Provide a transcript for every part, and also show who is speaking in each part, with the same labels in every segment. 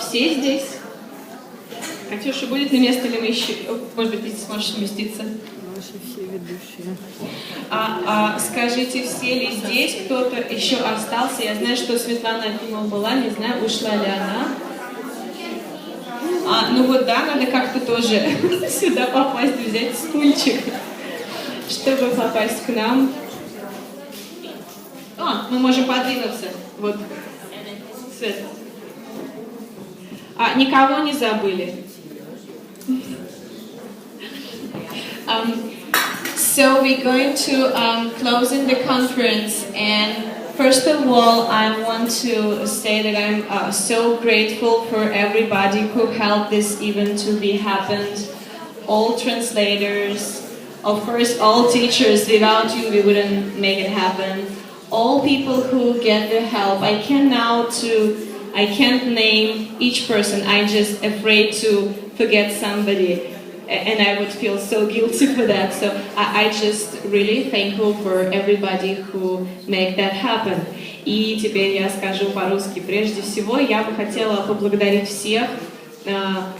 Speaker 1: Все здесь? Катюша, будет ли место, или мы еще... Может быть, ты сможешь вместиться?
Speaker 2: Наши все ведущие.
Speaker 1: Скажите, все ли здесь? Кто-то еще остался? Я знаю, что Светлана Акимова была, не знаю, ушла ли она. Ну вот да, надо как-то тоже сюда попасть, взять стульчик, чтобы попасть к нам. Мы можем подвинуться. Вот. Свет. Никого не забыли. So we're going to close in the conference, and first of all, I want to say that I'm so grateful for everybody who helped this event to be happened. All translators, of course, all teachers. Without you, we wouldn't make it happen. All people who get the help. I can't name each person. I'm just afraid to forget somebody. And I would feel so guilty for that. So I just really thankful for everybody who make that happen. И теперь я скажу по-русски. Прежде всего, я бы хотела поблагодарить всех,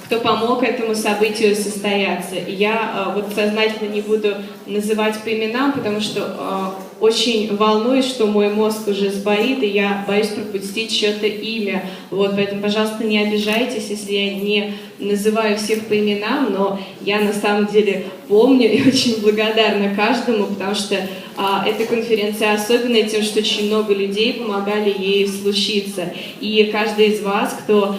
Speaker 1: кто помог этому событию состояться. Я вот сознательно не буду называть по именам, потому что очень волнуюсь, что мой мозг уже сбоит, и я боюсь пропустить чье-то имя. Вот, поэтому, пожалуйста, не обижайтесь, если я не называю всех по именам, но я на самом деле помню и очень благодарна каждому, потому что эта конференция особенная тем, что очень много людей помогали ей случиться. И каждый из вас, кто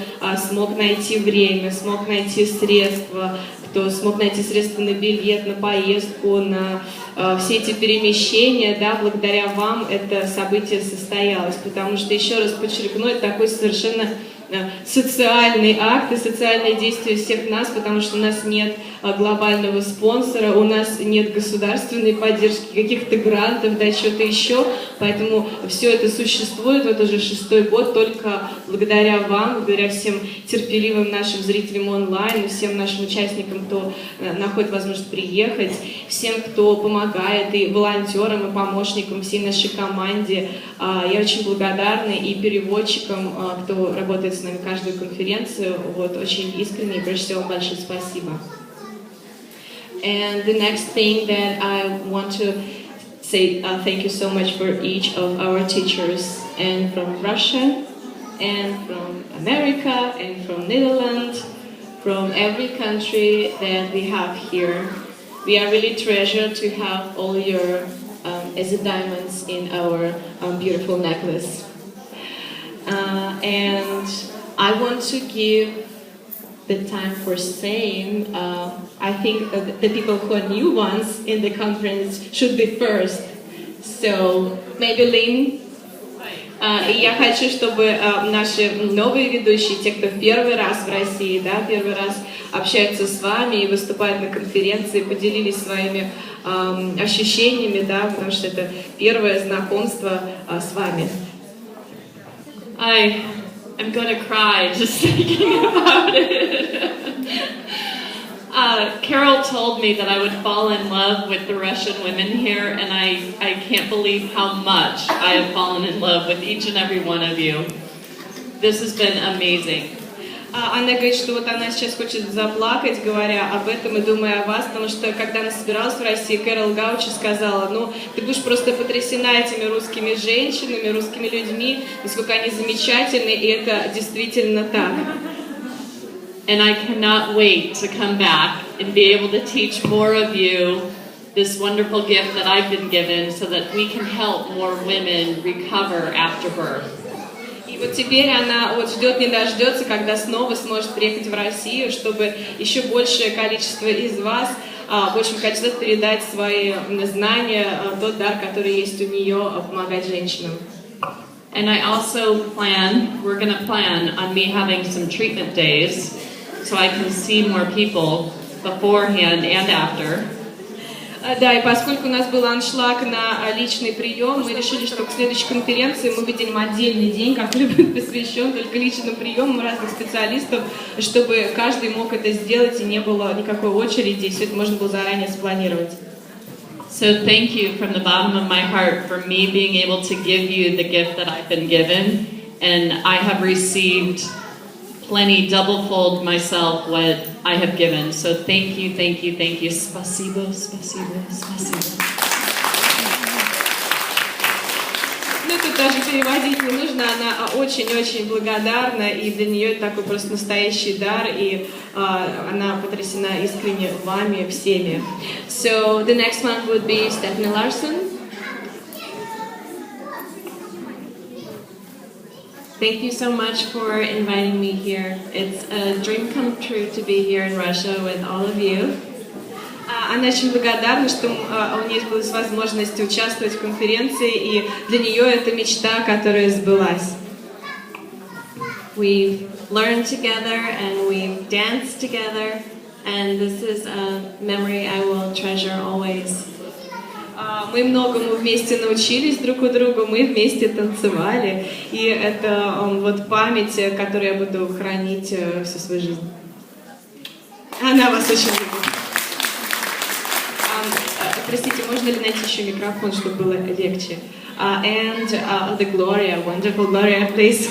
Speaker 1: смог найти время, смог найти средства, кто смог найти средства на билет, на поездку, на все эти перемещения, да, благодаря вам это событие состоялось. Потому что, еще раз подчеркну, это такой совершенно социальный акт и социальное действие всех нас, потому что у нас нет глобального спонсора, у нас нет государственной поддержки, каких-то грантов, да, что-то еще, поэтому все это существует, вот уже 6-й год, только благодаря вам, благодаря всем терпеливым нашим зрителям онлайн, всем нашим участникам, кто находит возможность приехать, всем, кто помогает, и волонтерам, и помощникам, всей нашей команде. Я очень благодарна и переводчикам, кто работает с нами каждую конференцию. Вот, очень искренне и прежде всего большое спасибо. And the next thing that I want to say thank you so much for each of our teachers, and from Russia, and from America, and from Netherlands, from every country that we have here. We are really treasured to have all your as diamonds in our beautiful necklace. And I want to give the time for saying, I think the people who are new ones in the conference should be first. So maybe Lynn. И я хочу, чтобы наши новые ведущие, те, кто первый раз в России, да, первый раз общаются с вами и выступают на конференции, поделились своими ощущениями, да, потому что это первое знакомство с вами.
Speaker 3: I'm gonna cry just thinking about it. Carol told me that I would fall in love with the Russian women here, and I can't believe how much I have fallen in love with each and every one of you. This has been amazing.
Speaker 1: Она говорит, что вот она сейчас хочет заплакать, говоря об этом и думая о вас, потому что, когда она собиралась в России, Кэрол Гаучи сказала, ну, ты будешь просто потрясена этими русскими женщинами, русскими людьми, насколько они замечательны, и это действительно так.
Speaker 3: And I cannot wait to come back and be able to teach more of you this wonderful gift that I've been given so that we can help more women recover after birth.
Speaker 1: И вот теперь она вот ждет, не дождется, когда снова сможет приехать в Россию, чтобы еще большее количество из вас, большим количеством передать свои знания, тот дар, который есть у нее, помогать женщинам.
Speaker 3: And I also we're going to plan on me having some treatment days so I can see more people beforehand and after.
Speaker 1: Да, и поскольку у нас был аншлаг на личный прием, мы решили, что к следующей конференции мы выделим отдельный день, который будет посвящен только личным приемам разных специалистов, чтобы каждый мог это сделать и не было никакой очереди, и все это можно было заранее спланировать.
Speaker 3: So thank you from the bottom of my heart for me being able to give you the gift that I've been given, and I have received plenty, double fold myself what I have given. So thank you, thank you, thank you. Спасибо, спасибо, спасибо.
Speaker 1: Ну, тут даже переводить не нужно, она очень-очень благодарна, и для нее это такой просто настоящий дар, и она потрясена искренне вами всеми. So, the next one would be Stephanie Larson. Thank you so much for inviting me here. It's a dream come true to be here in Russia with all of you. Она очень благодарна, что у нее была возможность участвовать в конференции, и для нее это мечта, которая сбылась. We've learned together and we've danced together, and this is a memory I will treasure always. Мы многому вместе научились друг у друга, мы вместе танцевали, и это вот память, которую я буду хранить всю свою жизнь. Она вас очень любит. Простите, можно ли найти еще микрофон, чтобы было легче? And the Gloria, wonderful Gloria, please.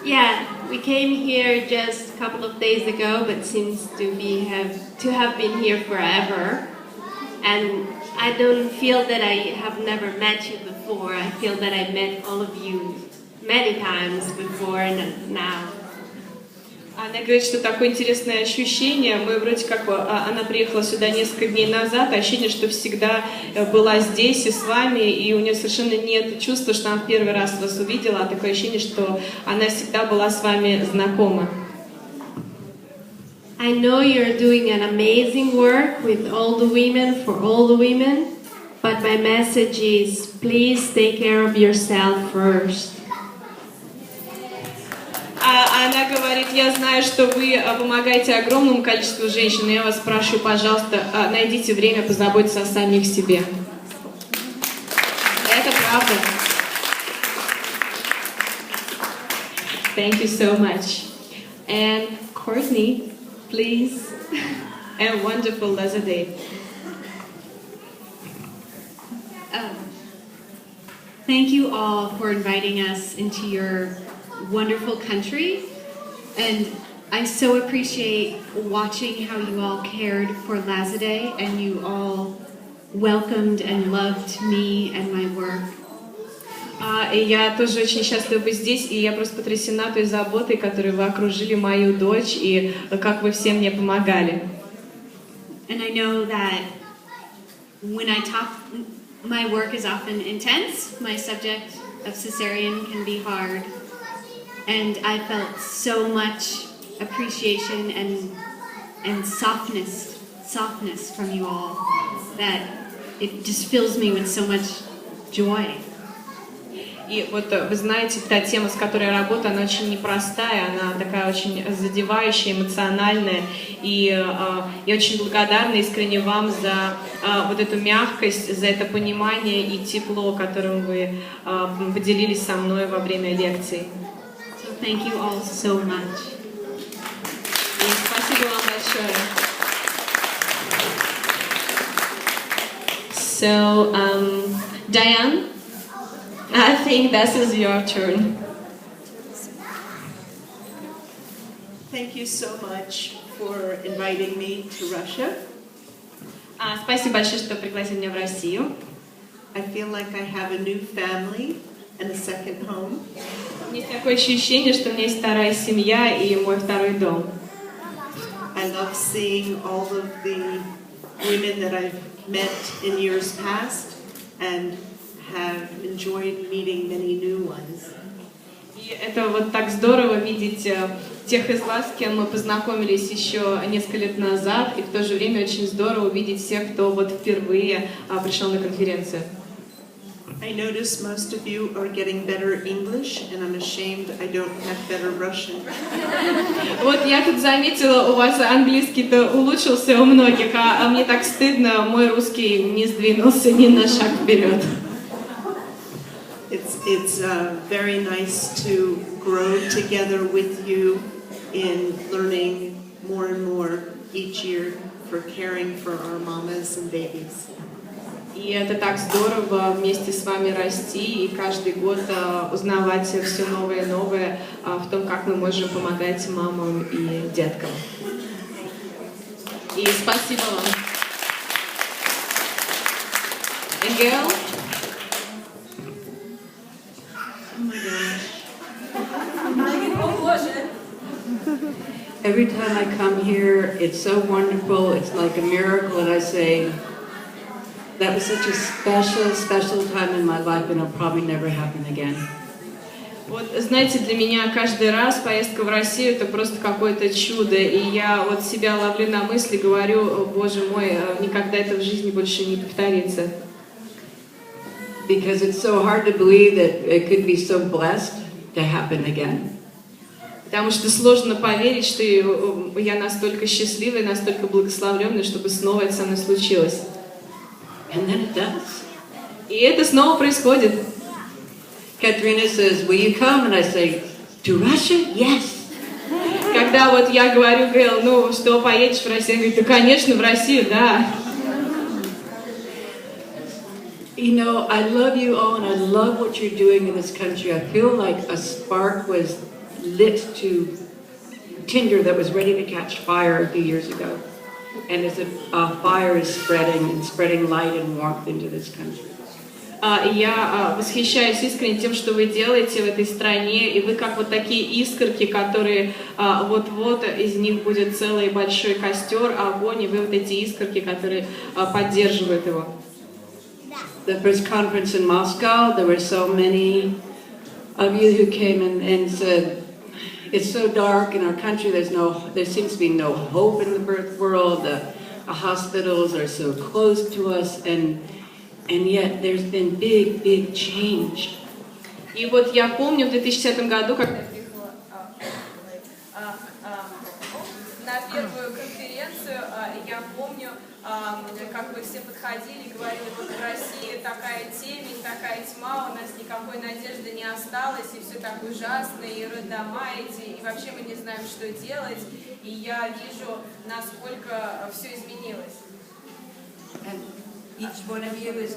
Speaker 4: Yeah, we came here just a couple of days ago, but seems to have been here forever. And I don't feel that I have never met you before. I feel that I met all of you many times before and now.
Speaker 1: Она говорит, что такое интересное ощущение. Мы вроде как она приехала сюда несколько дней назад, ощущение, что всегда была здесь и с вами, и у нее совершенно нет чувства, что она в первый раз вас увидела, а такое ощущение, что она всегда была с вами знакома.
Speaker 4: I know you're doing an amazing work with all the women, for all the women, but my message is, please take care of yourself first.
Speaker 1: Она говорит, я знаю, что вы помогаете огромному количеству женщин, но я вас прошу, пожалуйста, найдите время позаботиться о самих себе. Это правда. Thank you so much. And Courtney, please. And wonderful Lazadeh.
Speaker 5: Thank you all for inviting us into your wonderful country, and I so appreciate watching how you all cared for Lazadeh and you all welcomed and loved me and my work.
Speaker 1: Я тоже очень счастлива быть здесь, и я просто потрясена той заботой, которой вы окружили мою дочь, и как вы все мне помогали.
Speaker 5: And I know that when I talk, my work is often intense. My subject of cesarean can be hard. And I felt so much appreciation and softness from you all that it just fills me with so much joy.
Speaker 1: И вот вы знаете, та тема, с которой я работаю, она очень непростая, она такая очень задевающая, эмоциональная. И я очень благодарна искренне вам за вот эту мягкость, за это понимание и тепло, которым вы поделились со мной во время лекций.
Speaker 5: So thank you all so much.
Speaker 1: И спасибо вам большое. So, Diane, I think this is your turn.
Speaker 6: Thank you so much for inviting me to Russia.
Speaker 1: Спасибо большое, что пригласили меня в Россию.
Speaker 6: I feel like I have a new family and a second home.
Speaker 1: У меня есть такое ощущение, что у меня есть вторая семья и мой второй дом.
Speaker 6: I love seeing all of the women that I've met in years past and have enjoyed meeting many new ones.
Speaker 1: И это вот так здорово видеть тех из вас, с кем мы познакомились еще несколько лет назад, и в то же время очень здорово увидеть всех, кто вот впервые пришел на конференцию.
Speaker 6: I notice most of you are getting better English, and I'm ashamed I don't have better Russian.
Speaker 1: Вот я тут заметила, у вас английский-то улучшился у многих, а мне так стыдно, мой русский не сдвинулся ни на шаг вперед.
Speaker 6: It's very nice to grow together with you in learning more and more each year for caring for our mamas and babies.
Speaker 1: И это так здорово вместе с вами расти и каждый год узнавать все новое и новое в том, как мы можем помогать мамам и деткам. И спасибо вам. And girl?
Speaker 2: Every time I come here, it's so wonderful. It's like a miracle, and I say, that was such a special, special time in my life, and it'll probably never happen again.
Speaker 1: Вот, знаете, для меня каждый раз поездка в Россию это просто какое-то чудо, и я вот себя ловлю на мысли, говорю, Боже мой, никогда это в жизни больше не повторится.
Speaker 2: Because it's so hard to believe that it could be so blessed to happen again.
Speaker 1: Потому что сложно поверить, что я настолько счастливая, настолько благословленная, чтобы снова это со мной случилось.
Speaker 2: And then it does.
Speaker 1: И это снова происходит.
Speaker 2: Katrina says, will you come? And I say, to Russia? Yes.
Speaker 1: Когда вот я говорю, Гэл, ну что, поедешь в Россию? Она говорит, да, конечно, в Россию, да.
Speaker 2: You know, I love you all, and I love what you're doing in this country. I feel like a spark was lit to tinder that was ready to catch fire a few years ago. And as a fire is spreading and spreading light and warmth into this country.
Speaker 1: Я восхищаюсь искренне тем, что вы делаете в этой стране, и вы как вот такие искорки, которые вот-вот из них будет целый большой костер, огонь, и вы вот эти искорки, которые поддерживают его.
Speaker 2: The first conference in Moscow, there were so many of you who came and said, it's so dark in our country, there seems to be no hope in the birth world, the hospitals are so close to us, and yet there's been big, big change.
Speaker 1: И вот я помню в 2010 году, когда я приехала на первую конференцию, я помню, как вы все подходили и говорили, вот в России такая темень, такая тьма, у нас никакой надежды не осталось, и все так ужасно, и роддома эти, и вообще мы не знаем, что делать, и я вижу, насколько все изменилось.
Speaker 7: Each one of you is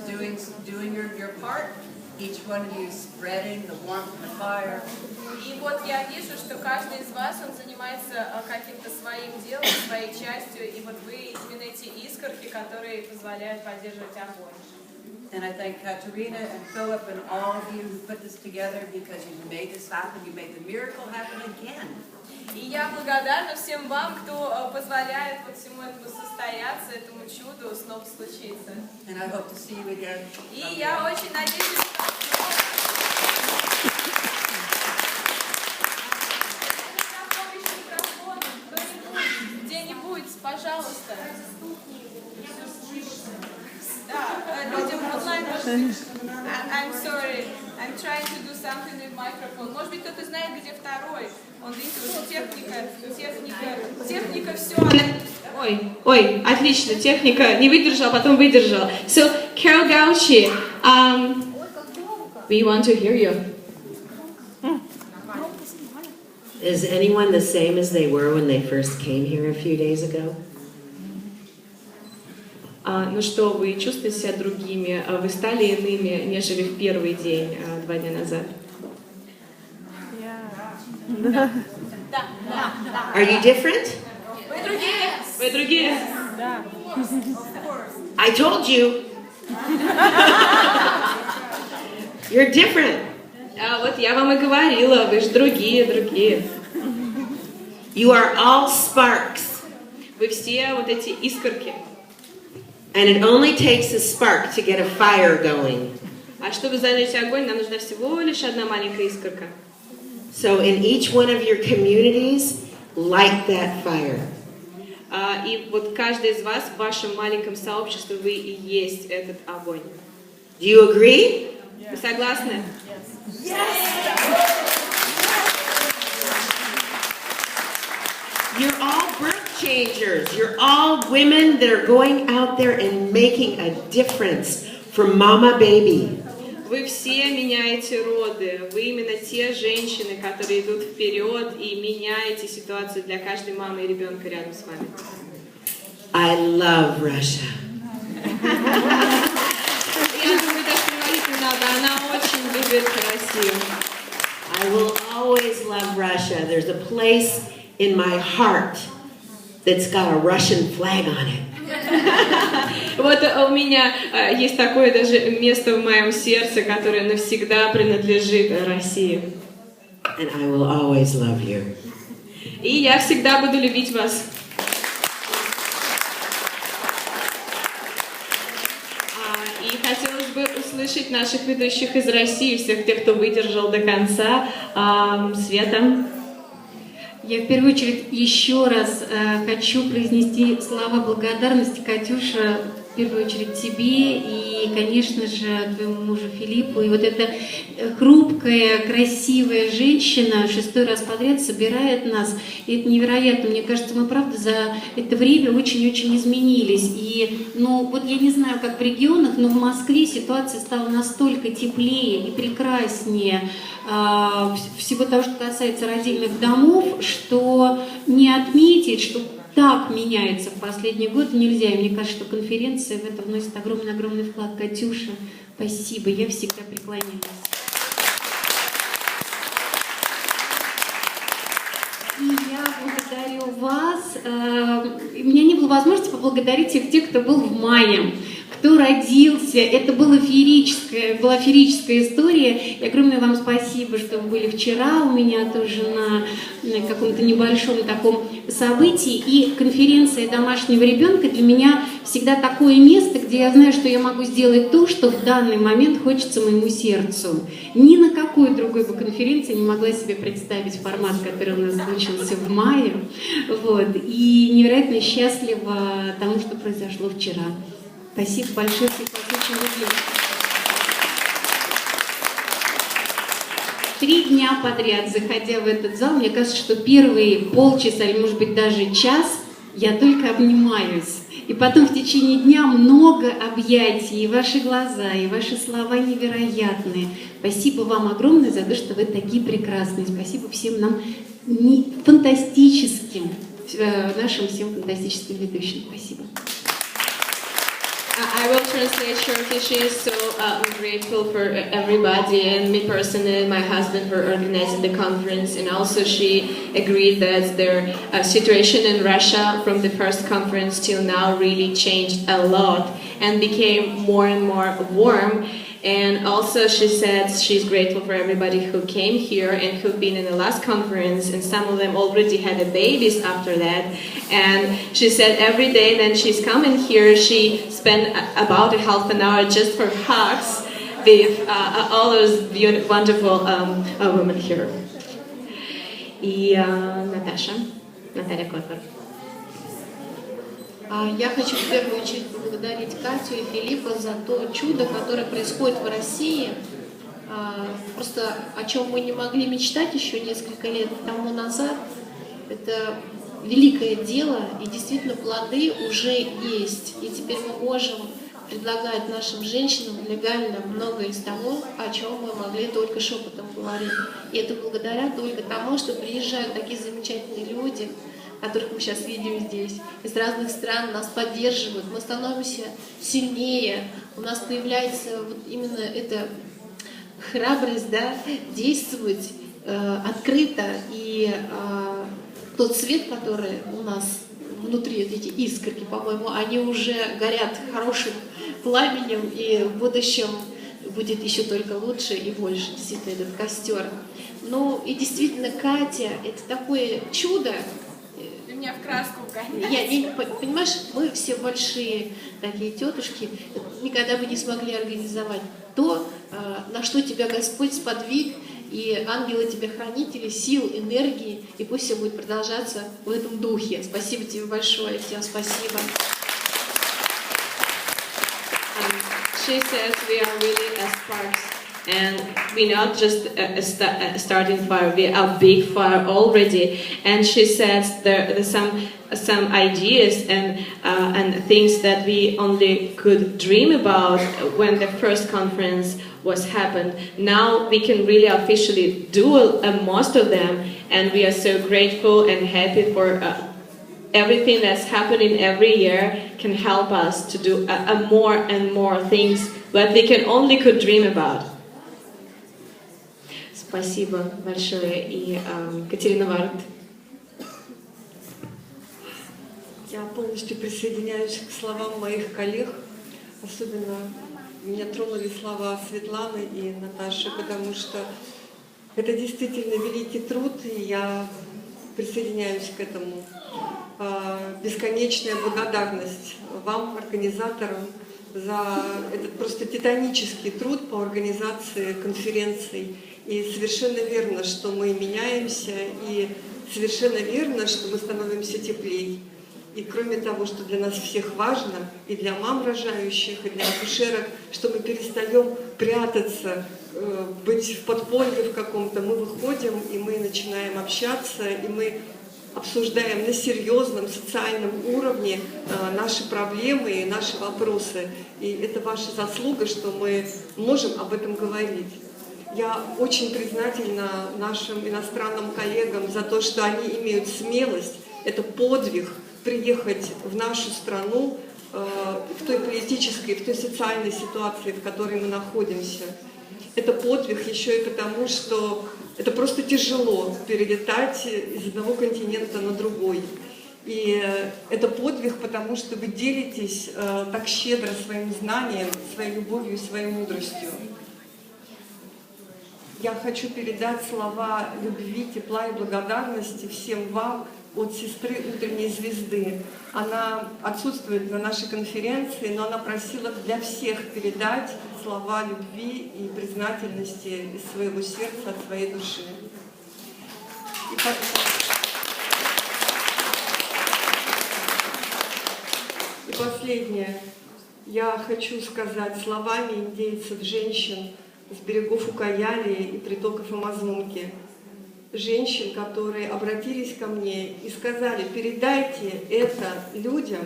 Speaker 7: doing your part. Each one of you is spreading the warmth and the fire.
Speaker 1: И вот я вижу, что каждый из вас, он занимается каким-то своим делом, своей частью, и вот вы именно эти искорки, которые позволяют поддерживать огонь.
Speaker 7: And I thank Katerina and Philip and all of you who put this together because you made this happen. You made the miracle happen again.
Speaker 1: И я благодарна всем вам, кто позволяет вот всему этому состояться, этому чуду снова случиться.
Speaker 7: And I hope to see you again.
Speaker 1: И я очень надеюсь, что где-нибудь, пожалуйста. Да, людям онлайн. I'm sorry, I'm trying to do something with microphone. Может быть, кто-то знает, где второй. Он, видите, уже техника, все. Ой, отлично, техника не выдержала, потом выдержала. So, Carol Gauchi, we want to hear you.
Speaker 8: Is anyone the same as they were when they first came here a few days ago?
Speaker 1: Ну что, вы чувствуете себя другими? Вы стали иными, нежели в первый день, 2 дня назад?
Speaker 8: Да. Are you different?
Speaker 1: Вы другие?
Speaker 2: Да.
Speaker 8: I told you. You're different.
Speaker 1: Вот я вам и говорила, вы же другие.
Speaker 8: You are all sparks.
Speaker 1: Вы все вот эти искорки.
Speaker 8: And it only takes a spark to get a fire going.
Speaker 1: А чтобы зажечь огонь, нам нужна всего лишь одна маленькая искорка.
Speaker 8: So in each one of your communities, light that fire.
Speaker 1: И вот каждый из вас в вашем маленьком сообществе вы и есть этот огонь.
Speaker 8: Do you agree?
Speaker 1: Вы согласны?
Speaker 8: You're all birth changers. You're all women that are going out there and making a difference for mama baby.
Speaker 1: Вы все меняете роды. Вы именно те женщины, которые идут вперед и меняете ситуацию для каждой мамы и ребенка рядом с вами.
Speaker 8: I love Russia.
Speaker 1: любит Россию.
Speaker 8: I will always love Russia. There's a place in my heart that's got a Russian flag on it.
Speaker 1: Вот у меня есть такое даже место в моем сердце, которое навсегда принадлежит России.
Speaker 8: And I will always love you.
Speaker 1: И я всегда буду любить вас. И хотелось бы услышать наших ведущих из России, всех тех, кто выдержал до конца. Света.
Speaker 9: Я в первую очередь еще раз хочу произнести слова благодарности, Катюша, в первую очередь тебе и, конечно же, твоему мужу Филиппу. И вот эта хрупкая, красивая женщина 6-й раз подряд собирает нас. И это невероятно. Мне кажется, мы, правда, за это время очень-очень изменились. И, ну, вот я не знаю, как в регионах, но в Москве ситуация стала настолько теплее и прекраснее всего того, что касается родильных домов, что не отметить, что так меняется в последний год, нельзя. И мне кажется, что конференция в это вносит огромный-огромный вклад. Катюша, спасибо, я всегда преклонялась. И я благодарю вас. У меня не было возможности поблагодарить всех тех, кто был в мае, кто родился. Это была феерическая история. И огромное вам спасибо, что вы были вчера у меня тоже на каком-то небольшом таком событии. И конференция домашнего ребенка для меня всегда такое место, где я знаю, что я могу сделать то, что в данный момент хочется моему сердцу. Ни на какой другой бы конференции не могла себе представить формат, который у нас случился в мае. Вот. И невероятно счастлива тому, что произошло вчера. Спасибо большое, всех вас очень люблю. 3 дня подряд, заходя в этот зал, мне кажется, что первые полчаса, или может быть даже час, я только обнимаюсь. И потом в течение дня много объятий, и ваши глаза, и ваши слова невероятные. Спасибо вам огромное за то, что вы такие прекрасные. Спасибо всем нам фантастическим, нашим всем фантастическим ведущим. Спасибо.
Speaker 1: I will translate shortly. She is so grateful for everybody and me personally and my husband for organizing the conference, and also she agreed that their situation in Russia from the first conference till now really changed a lot and became more and more warm. And also she said she's grateful for everybody who came here and who've been in the last conference, and some of them already had babies after that. And she said every day that she's coming here, she spent about a half an hour just for hugs with all those beautiful, wonderful women here. И Наталья Котвар.
Speaker 9: Я хочу в первую очередь поблагодарить Катю и Филиппа за то чудо, которое происходит в России, просто о чем мы не могли мечтать еще несколько лет тому назад. Это великое дело, и действительно плоды уже есть. И теперь мы можем предлагать нашим женщинам легально многое из того, о чем мы могли только шепотом говорить. И это благодаря только тому, что приезжают такие замечательные люди, которых мы сейчас видим здесь, из разных стран, нас поддерживают, мы становимся сильнее, у нас появляется вот именно эта храбрость, да, действовать открыто, и тот свет, который у нас внутри, эти искорки, по-моему, они уже горят хорошим пламенем, и в будущем будет еще только лучше и больше, действительно, этот костер. Ну и действительно, Катя, это такое чудо.
Speaker 1: Меня в краску гоняет.
Speaker 9: Понимаешь, мы все большие такие тетушки, никогда бы не смогли организовать то, на что тебя Господь сподвиг, и ангелы тебя хранители, сил, энергии, и пусть все будет продолжаться в этом духе. Спасибо тебе большое, всем спасибо.
Speaker 1: She says we are really as sparks, and we're not just a starting fire, we are a big fire already. And she says there's some ideas and things that we only could dream about when the first conference was happened. Now we can really officially do most of them, and we are so grateful and happy for everything that's happening every year can help us to do more and more things that we can only could dream about. Спасибо большое. И Катерина Варт.
Speaker 10: Я полностью присоединяюсь к словам моих коллег. Особенно меня тронули слова Светланы и Наташи, потому что это действительно великий труд, и я присоединяюсь к этому. Бесконечная благодарность вам, организаторам, за этот просто титанический труд по организации конференций. И совершенно верно, что мы меняемся, и совершенно верно, что мы становимся теплее. И кроме того, что для нас всех важно, и для мам рожающих, и для акушерок, что мы перестаем прятаться, быть в подполье в каком-то, мы выходим, и мы начинаем общаться, и мы обсуждаем на серьезном социальном уровне наши проблемы и наши вопросы. И это ваша заслуга, что мы можем об этом говорить. Я очень признательна нашим иностранным коллегам за то, что они имеют смелость, это подвиг, приехать в нашу страну в той политической, в той социальной ситуации, в которой мы находимся. Это подвиг еще и потому, что это просто тяжело перелетать из одного континента на другой. И это подвиг, потому что вы делитесь так щедро своим знанием, своей любовью и своей мудростью. Я хочу передать слова любви, тепла и благодарности всем вам от сестры утренней звезды. Она отсутствует на нашей конференции, но она просила для всех передать слова любви и признательности из своего сердца, от своей души. И последнее. Я хочу сказать словами индейцев, женщин с берегов Укаялии и притоков Амазонки. Женщин, которые обратились ко мне и сказали: передайте это людям,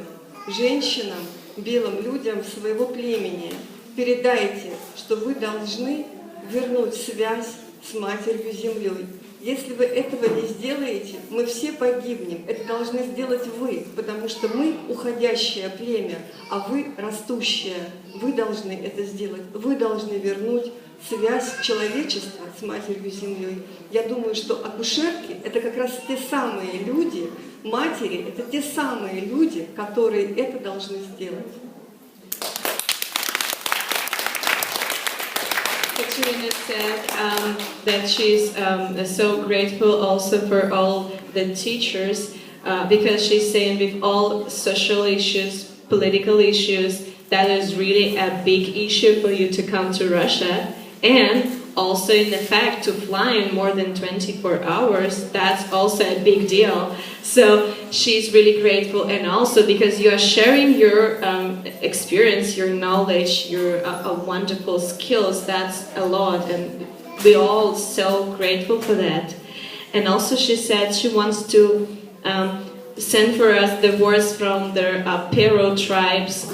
Speaker 10: женщинам, белым людям своего племени. Передайте, что вы должны вернуть связь с Матерью Землей. Если вы этого не сделаете, мы все погибнем. Это должны сделать вы, потому что мы уходящее племя, а вы растущее. Вы должны это сделать. Вы должны вернуть связь человечества с Матерью Землей. Я думаю, что акушерки — это как раз те самые люди, матери — это те самые люди, которые это должны сделать.
Speaker 1: Katerina said that she's so grateful also for all the teachers because she's saying with all social issues, political issues, that is really a big issue for you to come to Russia. And also in the fact to fly in more than 24 hours, that's also a big deal. So she's really grateful, and also because you are sharing your experience, your knowledge, your wonderful skills, that's a lot, and we're all so grateful for that. And also she said she wants to send for us the words from the Pero tribes.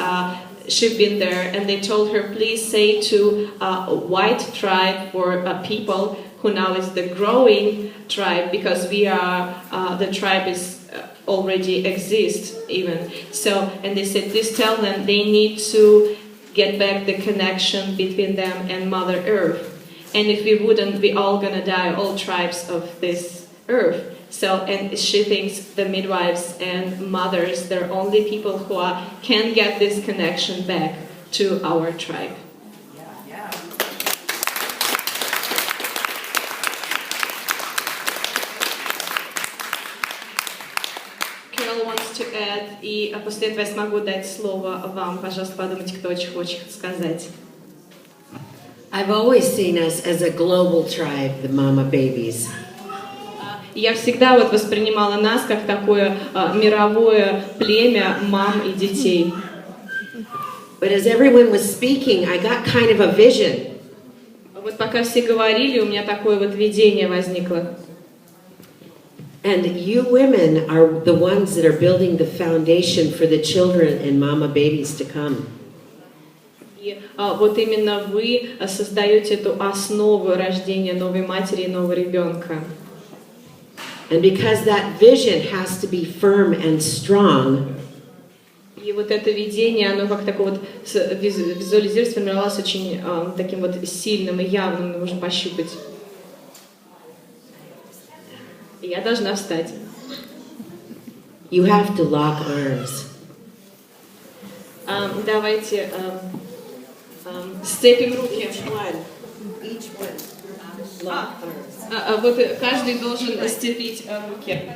Speaker 1: She's been there, and they told her, please say to a white tribe for people who now is the growing tribe, because we are, the tribe is already exists even. So, and they said, please tell them they need to get back the connection between them and Mother Earth. And if we wouldn't, we all gonna die, all tribes of this earth. So, and she thinks the midwives and mothers, they're only people who can get this connection back to our tribe. Carol wants to add, и после этого я смогу дать слово вам. Пожалуйста, подумайте, кто очень хочет сказать.
Speaker 8: I've always seen us as a global tribe, the Mama Babies.
Speaker 1: Я всегда вот воспринимала нас как такое мировое племя мам и детей.
Speaker 8: But as everyone was speaking, I got kind of a vision.
Speaker 1: Вот пока все говорили, у меня такое вот видение возникло.
Speaker 8: And you women are the ones that are building the foundation for the children and Mama Babies to come.
Speaker 1: И вот именно вы создаете эту основу рождения новой матери и нового ребенка.
Speaker 8: And because that vision has to be firm and strong,
Speaker 1: и вот это видение, оно как такое вот визуализировалось, сформировалось очень таким вот сильным и явным, нужно пощупать. И я должна встать.
Speaker 8: You have to lock arms.
Speaker 1: Давайте сцепим руки.
Speaker 6: Each one.
Speaker 8: Lock arms.
Speaker 1: Вот каждый должен сцепить руки.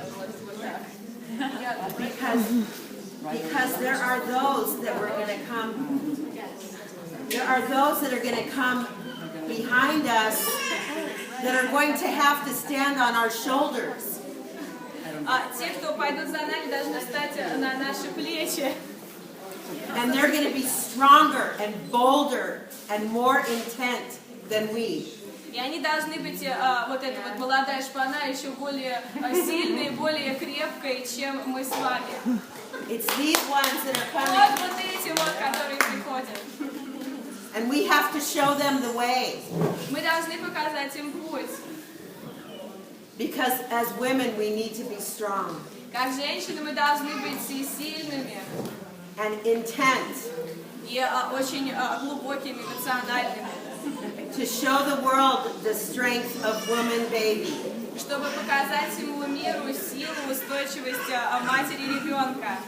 Speaker 11: Because there are those that were going to come. There are those that are going to come behind us that are going to have to stand on our shoulders.
Speaker 1: Те, кто пойдут за нами, должны встать на наши плечи.
Speaker 11: And they're going to be stronger and bolder and more intent than we.
Speaker 1: И они должны быть, вот эта вот молодая шпана, еще более сильной, более крепкой, чем мы с вами.
Speaker 11: It's these ones that are coming.
Speaker 1: Вот эти вот, которые приходят.
Speaker 11: And we have to show them the way.
Speaker 1: Мы должны показать им путь.
Speaker 11: Because as women we need to be strong.
Speaker 1: Как женщины мы должны быть сильными.
Speaker 11: And intent.
Speaker 1: И очень глубокими, эмоциональными.
Speaker 11: To show the world the strength of woman baby.
Speaker 1: Чтобы показать всему миру силу, устойчивость матери и ребенка.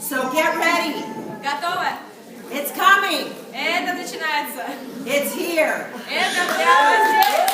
Speaker 11: So get ready.
Speaker 1: Готовы?
Speaker 11: It's coming.
Speaker 1: Это начинается.
Speaker 11: It's here.
Speaker 1: Это прямо здесь.